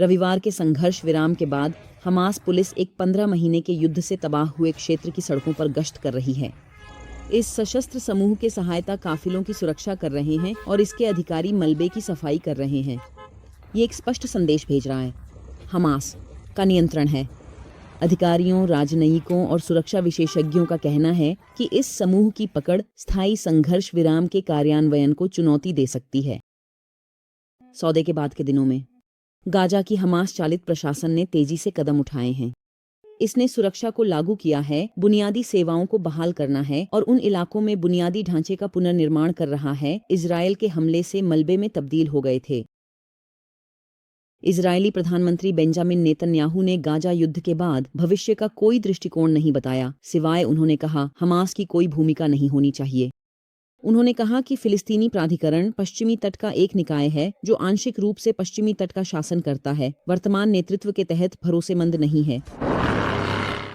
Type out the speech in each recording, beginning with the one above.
रविवार के संघर्ष विराम के बाद हमास पुलिस एक 15 महीने के युद्ध से तबाह हुए क्षेत्र की सड़कों पर गश्त कर रही है। इस सशस्त्र समूह के सहायता काफिलों की सुरक्षा कर रहे हैं और इसके अधिकारी मलबे की सफाई कर रहे हैं। ये एक स्पष्ट संदेश भेज रहा है, हमास का नियंत्रण है। अधिकारियों, राजनयिकों और सुरक्षा विशेषज्ञों का कहना है कि इस समूह की पकड़ स्थायी संघर्ष विराम के कार्यान्वयन को चुनौती दे सकती है। सौदे के बाद के दिनों में गाजा की हमास चालित प्रशासन ने तेजी से कदम उठाए हैं। इसने सुरक्षा को लागू किया है, बुनियादी सेवाओं को बहाल करना है और उन इलाकों में बुनियादी ढांचे का पुनर्निर्माण कर रहा है इजरायल के हमले से मलबे में तब्दील हो गए थे। इजरायली प्रधानमंत्री बेंजामिन नेतन्याहू ने गाजा युद्ध के बाद भविष्य का कोई दृष्टिकोण नहीं बताया, सिवाय उन्होंने कहा हमास की कोई भूमिका नहीं होनी चाहिए। उन्होंने कहा कि फिलिस्तीनी प्राधिकरण पश्चिमी तट का एक निकाय है जो आंशिक रूप से पश्चिमी तट का शासन करता है, वर्तमान नेतृत्व के तहत भरोसेमंद नहीं है।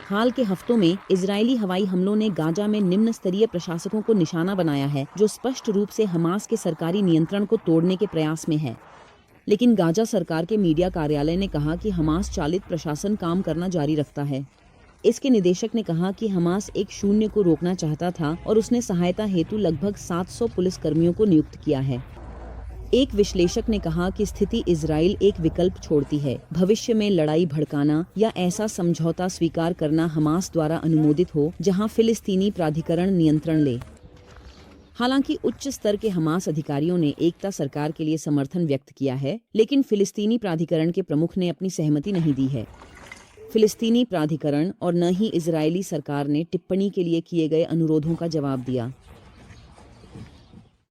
हाल के हफ्तों में इजरायली हवाई हमलों ने गाजा में निम्न स्तरीय प्रशासकों को निशाना बनाया है, जो स्पष्ट रूप से हमास के सरकारी नियंत्रण को तोड़ने के प्रयास में है। लेकिन गाजा सरकार के मीडिया कार्यालय ने कहा कि हमास चालित प्रशासन काम करना जारी रखता है। इसके निदेशक ने कहा कि हमास एक शून्य को रोकना चाहता था और उसने सहायता हेतु लगभग 700 पुलिसकर्मियों को नियुक्त किया है। एक विश्लेषक ने कहा कि स्थिति इजराइल एक विकल्प छोड़ती है, भविष्य में लड़ाई भड़काना या ऐसा समझौता स्वीकार करना हमास द्वारा अनुमोदित हो जहां फिलिस्तीनी प्राधिकरण नियंत्रण ले। हालांकि उच्च स्तर के हमास अधिकारियों ने एकता सरकार के लिए समर्थन व्यक्त किया है, लेकिन फिलिस्तीनी प्राधिकरण के प्रमुख ने अपनी सहमति नहीं दी है। फिलिस्तीनी प्राधिकरण और न ही इजरायली सरकार ने टिप्पणी के लिए किए गए अनुरोधों का जवाब दिया।